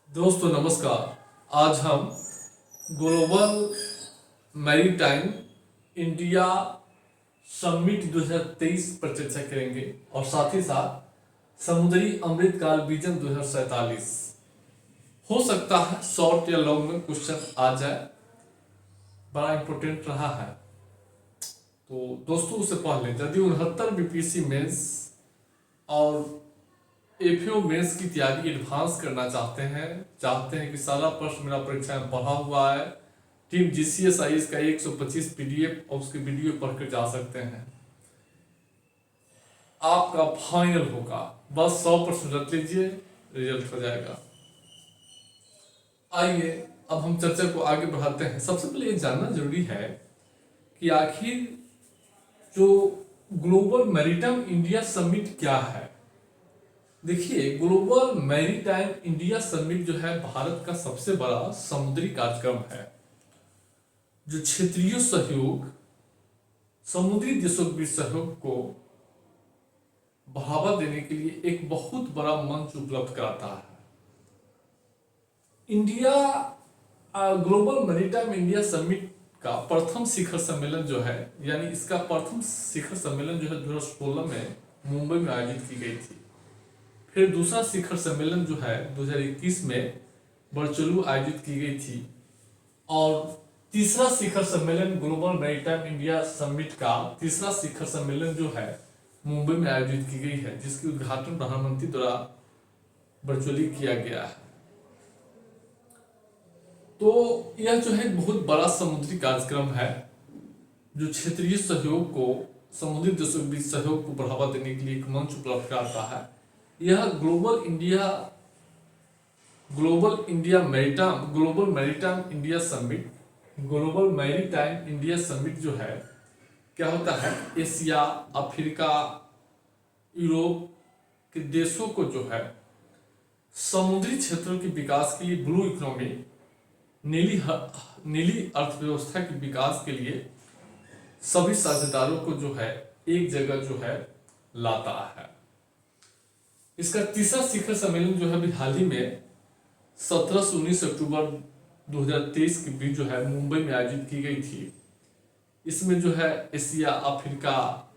दोस्तों नमस्कार। आज हम ग्लोबल मैरीटाइम इंडिया समिट 2023 पर चर्चा करेंगे और साथ ही साथ समुद्री अमृतकाल विजन 2047। हो सकता है शॉर्ट या लॉन्ग में क्वेश्चन आ जाए, बड़ा इंपॉर्टेंट रहा है। तो दोस्तों उससे पहले यदि 69 बीपीएससी मेंस और एफएओ मेंस की तैयारी एडवांस करना चाहते हैं कि सारा प्रश्न मेरा परीक्षा में पढ़ा हुआ है, टीम जीसीएस आईएएस का 125 पीडीएफ और उसके वीडियो पढ़कर जा सकते हैं। आपका फाइनल होगा, बस 100 प्रश्न रख लीजिए, रिजल्ट हो जाएगा। आइए अब हम चर्चा को आगे बढ़ाते हैं। सबसे पहले ये जानना जरूरी है कि आखिर जो ग्लोबल मैरीटाइम इंडिया समिट क्या है। देखिए, ग्लोबल मैरीटाइम इंडिया समिट जो है भारत का सबसे बड़ा समुद्री कार्यक्रम है, जो क्षेत्रीय सहयोग, समुद्री देशों के बीच सहयोग को बढ़ावा देने के लिए एक बहुत बड़ा मंच उपलब्ध कराता है। India global maritime India summit का प्रथम शिखर सम्मेलन जो है, यानी इसका प्रथम शिखर सम्मेलन जो है 2016 में मुंबई में आयोजित की गई थी। फिर दूसरा शिखर सम्मेलन जो है 2021 में वर्चुअली आयोजित की गई थी और तीसरा शिखर सम्मेलन ग्लोबल मैरीटाइम इंडिया समिट का तीसरा शिखर सम्मेलन जो है मुंबई में आयोजित की गई है, जिसकी उद्घाटन प्रधानमंत्री द्वारा वर्चुअली किया गया है। तो यह जो है बहुत बड़ा समुद्री कार्यक्रम है, जो क्षेत्रीय सहयोग को, समुद्री देशों के बीच सहयोग को बढ़ावा देने के लिए एक मंच उपलब्ध कराता है। यह ग्लोबल मैरीटाइम इंडिया समिट जो है क्या होता है, एशिया, अफ्रीका, यूरोप के देशों को जो है समुद्री क्षेत्रों के विकास के लिए, ब्लू इकोनॉमी, नीली अर्थव्यवस्था के विकास के लिए सभी साझेदारों को जो है एक जगह जो है लाता है। इसका तीसरा शिखर सम्मेलन जो है अभी हाल ही में 17 से 19 अक्टूबर 2023 के बीच जो है मुंबई में आयोजित की गई थी। इसमें जो है एशिया, अफ्रीका,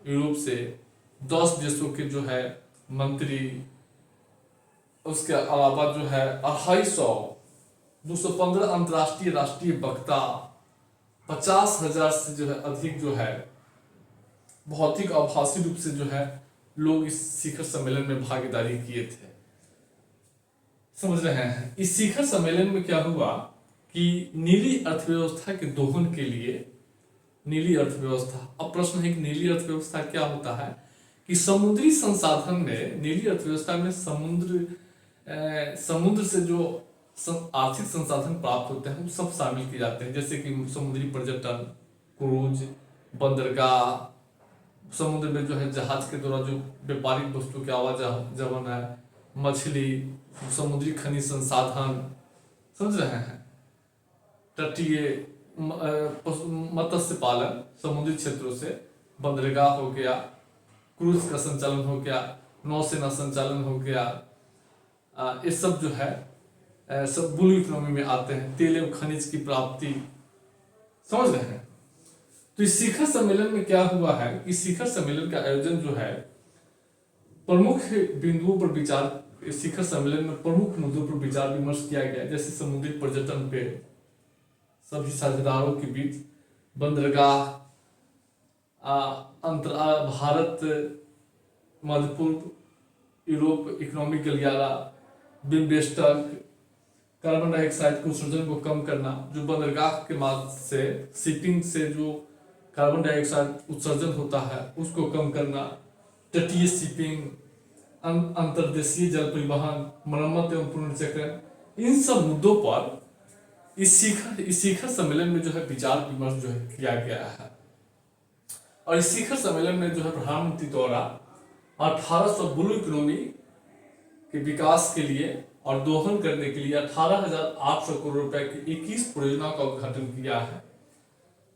यूरोप से 10 देशों के जो है मंत्री, उसके अलावा जो है 215 अंतर्राष्ट्रीय राष्ट्रीय वक्ता, 50,000 से जो है अधिक जो है भौतिक आभासी रूप से जो है लोग इस शिखर सम्मेलन में भागीदारी किए थे। समझ रहे हैं। इस शिखर सम्मेलन में क्या हुआ कि नीली अर्थव्यवस्था के दोहन के लिए, नीली अर्थव्यवस्था, अब प्रश्न है कि नीली अर्थव्यवस्था क्या होता है कि समुद्री संसाधन में, नीली अर्थव्यवस्था में समुद्र से जो आर्थिक संसाधन प्राप्त होते हैं वो सब शामिल किए जाते हैं, जैसे कि समुद्री पर्यटन, क्रूज, बंदरगाह, समुद्र में जो है जहाज के द्वारा जो व्यापारिक वस्तु के आवाजावन है, मछली, समुद्री खनिज संसाधन, समझ रहे हैं, तटीय मत्स्य पालन, समुद्री क्षेत्रों से बंदरगाह हो गया, क्रूज का संचालन हो गया, नौसेना संचालन हो गया, ये सब जो है सब ब्लू इकोनॉमी में आते हैं। तेल एवं खनिज की प्राप्ति, समझ रहे हैं। तो इस शिखर सम्मेलन में क्या हुआ है, इस शिखर सम्मेलन का आयोजन जो है प्रमुख बिंदुओं पर विचार, इस शिखर सम्मेलन में प्रमुख मुद्दों पर विचार विमर्श किया गया, जैसे समुद्री पर्यटन पे सभी साझेदारों के बीच, बंदरगाह, भारत, मध्य पूर्व, यूरोप इकोनॉमिक गलियारा, बिम्बेस्टक, कार्बन डाइऑक्साइड के उत्सर्जन को कम करना, जो बंदरगाह के माध्यम से शिपिंग से जो कार्बन डाइऑक्साइड उत्सर्जन होता है उसको कम करना, तटीय शिपिंग, अंतर्देशीय जल परिवहन, मरम्मत एवं पुनर्चक्रण, इन सब मुद्दों पर इस शिखर सम्मेलन में जो है विचार विमर्श जो है किया गया है। और इस शिखर सम्मेलन में जो है प्रधानमंत्री द्वारा 1800 ब्लू इकोनॉमी के विकास के लिए और दोहन करने के लिए 18,800 करोड़ रुपए की 21 परियोजना का उद्घाटन किया है।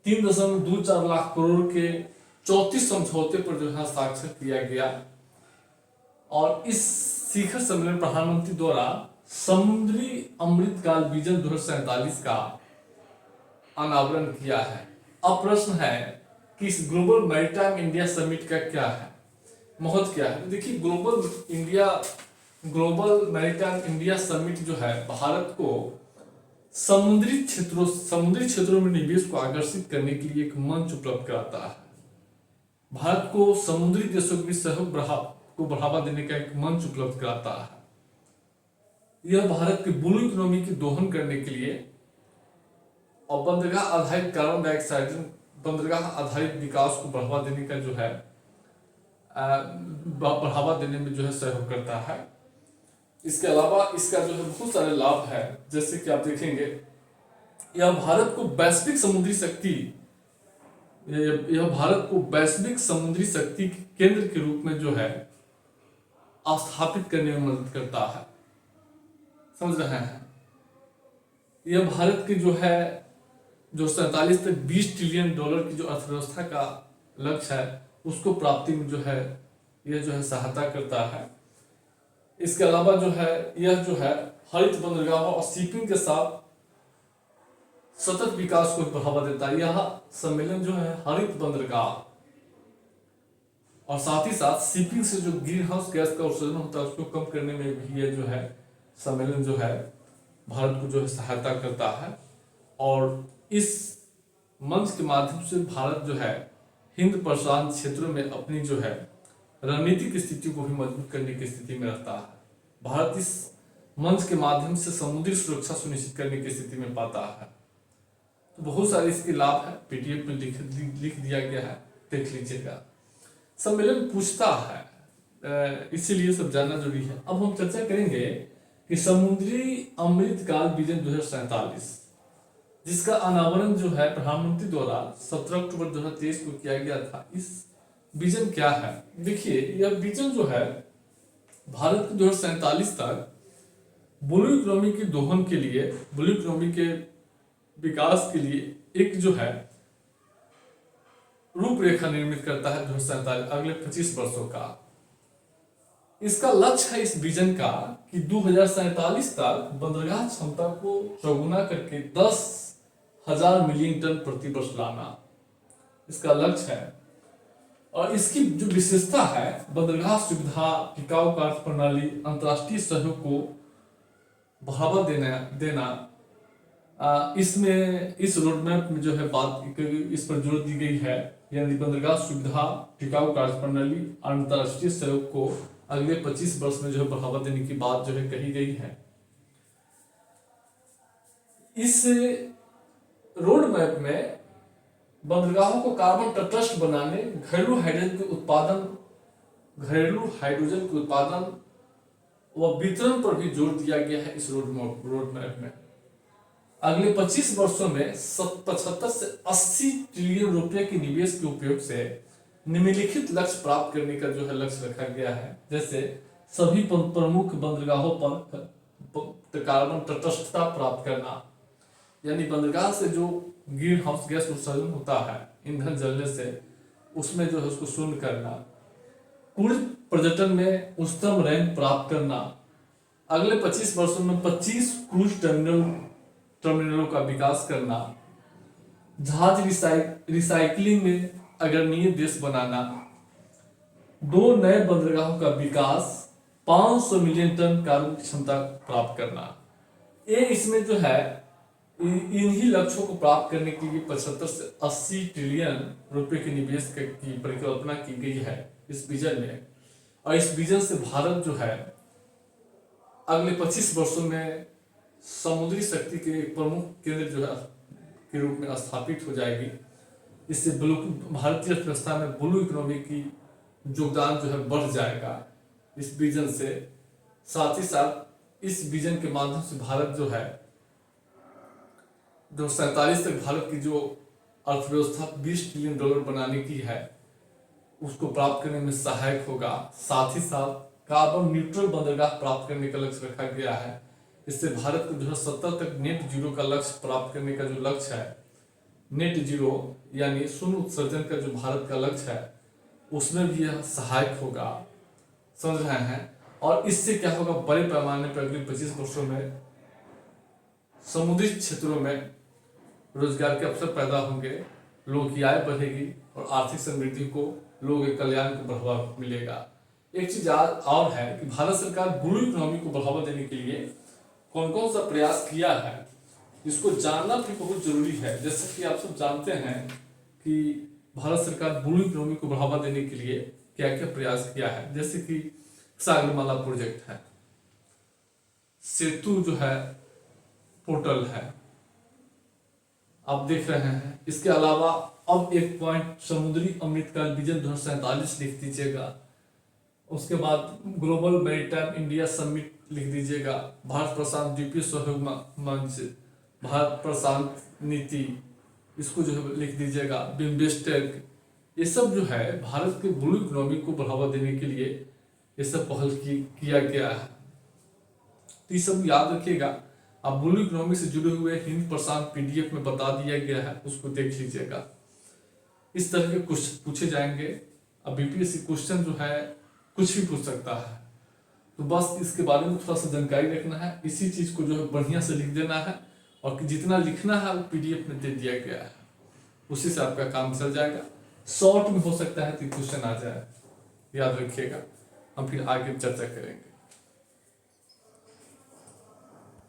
3.24 लाख करोड़ के 34 समझौते पर जो है हस्ताक्षर किया गया। और इस शिखर सम्मेलन प्रधानमंत्री द्वारा समुद्री अमृतकाल विजन 2047 का अनावरण किया है। अब प्रश्न है कि इस ग्लोबल मैरीटाइम इंडिया समिट का क्या है, महत्व क्या है। देखिए, ग्लोबल मैरीटाइम इंडिया समिट जो है भारत को समुद्री क्षेत्रों में निवेश को आकर्षित करने के लिए एक मंच उपलब्ध कराता है। भारत को समुद्री देशों के सहयोग को बढ़ावा देने का एक मंच उपलब्ध कराता है। यह भारत के ब्लू इकोनॉमी की दोहन करने के लिए और बंदरगाह आधारित कार्बन डाइऑक्साइड बंदरगाह आधारित विकास को बढ़ावा देने का जो है बढ़ावा देने में जो है सहयोग करता है। इसके अलावा इसका जो है बहुत सारे लाभ है, जैसे कि आप देखेंगे यह भारत को वैश्विक समुद्री शक्ति के केंद्र के रूप में जो है स्थापित करने में मदद करता है। समझ रहे हैं, यह भारत के जो 47 तक $20 ट्रिलियन की जो अर्थव्यवस्था का लक्ष्य है उसको प्राप्ति में जो है यह सहायता करता है। इसके अलावा यह हरित बंदरगाहों और शिपिंग के साथ सतत विकास को बढ़ावा देता है। यह सम्मेलन जो है हरित बंदरगाह और साथ ही साथ शिपिंग से जो ग्रीन हाउस गैस का उत्सर्जन होता है उसको कम करने में भी यह सम्मेलन भारत को सहायता करता है। और इस मंच के माध्यम से भारत हिंद प्रशांत क्षेत्रों में अपनी रणनीतिक स्थिति को भी मजबूत करने की स्थिति में रहता है। भारत इस मंच के माध्यम से समुद्री सुरक्षा सुनिश्चित करने की स्थिति में पाता है। तो बहुत सारे इसके लाभ है, पीडीएफ में लिख दिया गया है, देख लीजिएगा। सम्मेलन पूछता है, इसीलिए सब जानना जरूरी है। अब हम चर्चा करेंगे कि समुद्री अमृतकाल विजन 2047 जिसका अनावरण प्रधानमंत्री द्वारा 17 अक्टूबर 2023 को किया गया था। इस विजन क्या है? देखिए, यह विजन भारत को 2047 तक ब्लू इकोनॉमी की दोहन के लिए, ब्लू इकोनॉमी के विकास के लिए एक रूपरेखा निर्मित करता है 2047 अगले 25 वर्षों का। इसका लक्ष्य है इस विजन का कि 2047 तक बंदरगाह क्षमता को चौगुना करके 10,000 मिलियन टन प्रति वर्ष लाना इसका लक्ष्य है। और इसकी जो विशेषता है, बंदरगाह सुविधा, टिकाऊ कार्य प्रणाली, अंतर्राष्ट्रीय सहयोग को बढ़ावा देना इसमें इस रोडमैप में बात इस पर जोर दी गई है। यानी बंदरगाह सुविधा, टिकाऊ कार्य प्रणाली, अंतर्राष्ट्रीय सहयोग को अगले 25 वर्ष में बढ़ावा देने की बात कही गई है। इस रोड मैप में बंदरगाहों को कार्बन तटस्थ बनाने, घरेलू हाइड्रोजन के उत्पादन व वितरण पर भी जोर दिया गया है। इस रोड मैप में अगले 25 वर्षों में 75 से 80 ट्रिलियन रुपए के निवेश के उपयोग से निम्नलिखित लक्ष्य प्राप्त करने का लक्ष्य रखा गया है। जैसे सभी प्रमुख बंदरगाहों पर कार्बन तटस्थता प्राप्त करना, यानी बंदरगाह से जो ग्रीन हाउस गैस उत्सर्जन होता है ईंधन जलने से, उसमें उसको शून्य करना। क्रूज पर्यटन में उच्चतम रैंक प्राप्त करना। अगले 25 वर्षों में 25 क्रूज टर्मिनलों का विकास करना। जहाज रिसाइकलिंग में अग्रणी देश बनाना। 2 नए बंदरगाहों का विकास, 500 मिलियन टन कार्गो की क्षमता प्राप्त करना। ये इसमें इन्हीं लक्ष्यों को प्राप्त करने के लिए 75 से 80 ट्रिलियन रुपए के निवेश की परिकल्पना की गई है इस विजन में। और इस विजन से भारत अगले 25 वर्षों में समुद्री शक्ति के एक प्रमुख केंद्र के रूप में स्थापित हो जाएगी। इससे भारतीय अर्थव्यवस्था में ब्लू इकोनॉमी की योगदान बढ़ जाएगा इस विजन से। साथ ही साथ इस विजन के माध्यम से भारत 2047 तक भारत की जो अर्थव्यवस्था $20 ट्रिलियन बनाने की है उसको प्राप्त करने में सहायक होगा। साथ ही साथ कार्बन न्यूट्रल बंदरगाह प्राप्त करने का लक्ष्य रखा गया है। इससे भारत को 2070 तक नेट जीरो का लक्ष्य प्राप्त करने का जो लक्ष्य है, नेट जीरो यानी शून्य उत्सर्जन का जो भारत का लक्ष्य है, उसमें भी यह सहायक होगा। समझ रहे हैं? और इससे क्या होगा, बड़े पैमाने पर अगले 25 वर्षों में समुद्री क्षेत्रों में रोजगार के अवसर पैदा होंगे, लोगों की आय बढ़ेगी और आर्थिक समृद्धि को, लोगों के कल्याण को बढ़ावा मिलेगा। एक चीज और है कि भारत सरकार ब्लू इकोनॉमी को बढ़ावा देने के लिए कौन कौन सा प्रयास किया है, इसको जानना भी बहुत जरूरी है। जैसे कि आप सब जानते हैं कि भारत सरकार ब्लू इकोनॉमी को बढ़ावा देने के लिए क्या क्या प्रयास किया है। जैसे कि सागरमाला प्रोजेक्ट है, सेतु जो है पोर्टल है, आप देख रहे हैं। इसके अलावा अब एक पॉइंट समुद्री अमृतकाल विजन 2047 लिख दीजिएगा। उसके बाद ग्लोबल मैरीटाइम इंडिया समिट लिख दीजिएगा। भारत प्रशांत द्वीपीय सहयोग मंच, भारत प्रशांत नीति, इसको जो है लिख दीजिएगा। बिम्बेस्टेक, ये सब जो है भारत के ब्लू इकोनॉमी को बढ़ावा देने के लिए ये सब पहल किया गया है। तो ये सब याद रखिएगा। अब ब्लू इकोनॉमी से जुड़े हुए हिंद प्रशांत पीडीएफ में बता दिया गया है, उसको देख लीजिएगा। इस तरह के क्वेश्चन पूछे जाएंगे। अब बीपीएससी क्वेश्चन जो है कुछ भी पूछ सकता है, तो बस इसके बारे में थोड़ा सा जानकारी रखना है। इसी चीज को जो है बढ़िया से लिख देना है और जितना लिखना है वो पीडीएफ में दे दिया गया है, उसी से आपका काम चल जाएगा। शॉर्ट में हो सकता है तो क्वेश्चन आ जाए, याद रखिएगा। हम फिर आगे चर्चा करेंगे।